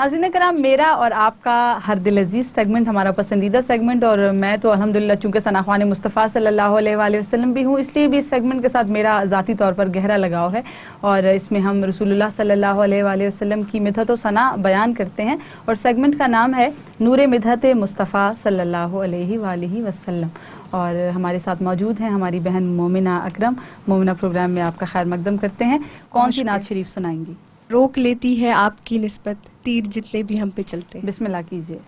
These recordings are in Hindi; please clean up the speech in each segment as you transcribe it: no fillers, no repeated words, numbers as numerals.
नाज़रीन कराम, मेरा और आपका हर दिल अजीज़ सेगमेंट हमारा पसंदीदा सेगमेंट, और मैं तो अल्हम्दुलिल्लाह चूँकि सना ख़्वान मुस्तफ़ा सल्लल्लाहु अलैहि वसल्लम भी हूँ, इसलिए भी इस सेगमेंट के साथ मेरा ज़ाती तौर पर गहरा लगाव है। और इसमें हम रसूलुल्लाह सल्लल्लाहु अलैहि वसल्लम की मिदहत व सना बयान करते हैं, और सेगमेंट का नाम है नूरे मिदहत मुस्तफ़ा सल्लल्लाहु अलैहि वसल्लम। और हमारे साथ मौजूद हैं हमारी बहन मोमिना अकरम। मोमिना, प्रोग्राम में आपका खैर मकदम करते हैं। कौन सी नात शरीफ सुनाएंगी? रोक लेती है आपकी निस्बत तीर जितने भी हम पे चलते। बिस्मिल्लाह कीजिए।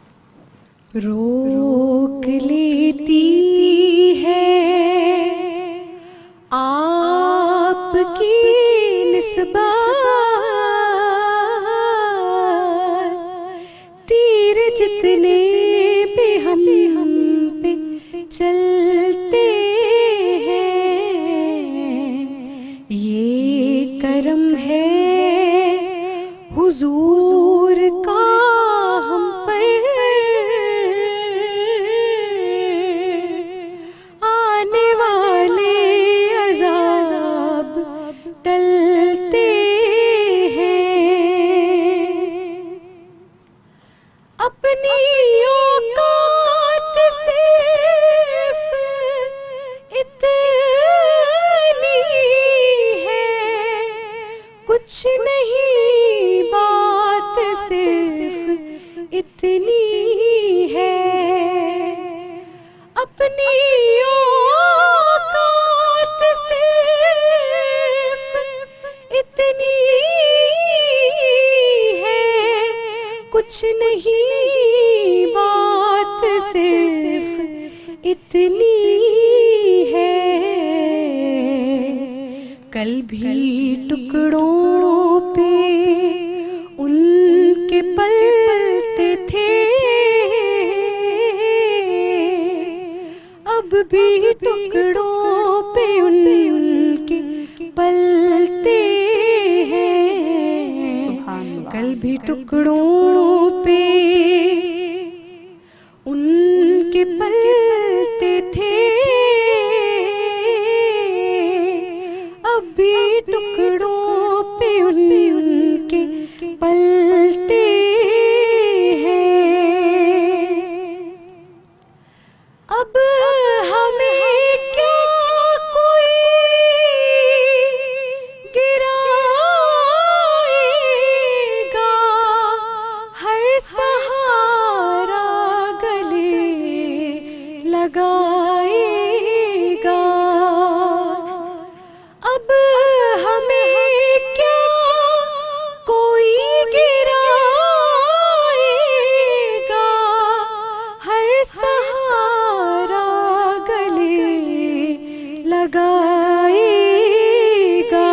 रोक लेती है आपकी निस्बत तीर जितने भी हम पे चलते हैं, ये करम है हुजूर का हम पर, आने वाले अज़ाब टलते हैं। अपनी औकात सिर्फ इतनी है, कुछ नहीं बात सिर्फ इतनी है। अपनी औकात सिर्फ इतनी है, कुछ नहीं बात सिर्फ इतनी है। कल भी टुकड़ों पे उनके पलते थे, अब भी टुकड़ों पे उनके पलते हैं। कल भी टुकड़ों पे उनके पलते थे, अब भी टुकड़ों पे उनके पलते हैं। अब हमें क्या कोई गिराएगा, हर सहारा गले लगाएगा। अब हमें क्या कोई गिराएगा, हर सहारा गले लगाएगा।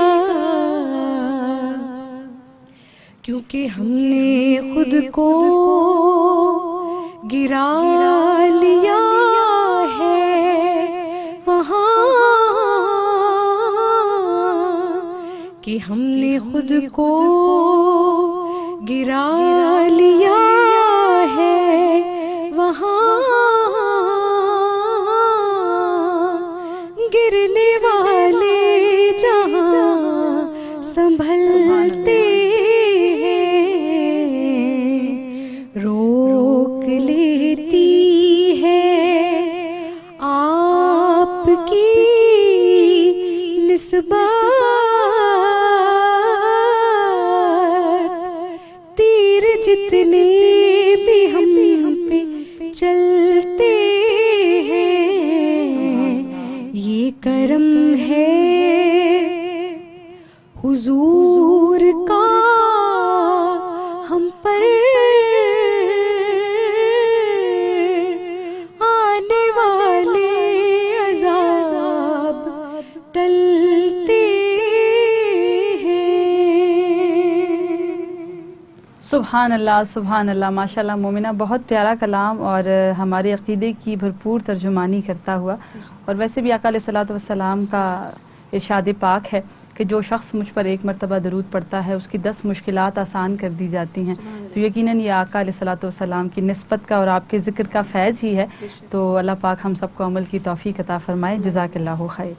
क्योंकि हमने खुद को गिरा लिया है वहाँ, कि हमने खुद को गिरा लिया है वहाँ। गिरने वाले जहाँ संभलते हैं, रोक लेती है आपकी निस्बत तीर जितने भी हम पे चलते हैं, ये करम है हुजूर का हम पर, आने वाले अज़ाब टलते हैं। सुभान अल्लाह माशाल्लाह। मोमिना, बहुत प्यारा कलाम और हमारे अक़ीदे की भरपूर तर्जुमानी करता हुआ। और वैसे भी आका अलैहिस्सलातु वस्सलाम का इरशाद पाक है कि जो शख्स मुझ पर एक मरतबा दरूद पढ़ता है उसकी 10 मुश्किलात आसान कर दी जाती हैं। तो यकीनन ये आका अलैहिस्सलातु वस्सलाम की निस्बत का और आपके ज़िक्र का फैज़ ही है। तो अल्लाह पाक हम सबको अमल की तौफ़ीक़ अता फ़रमाए। जज़ाकल्लाहु खैर।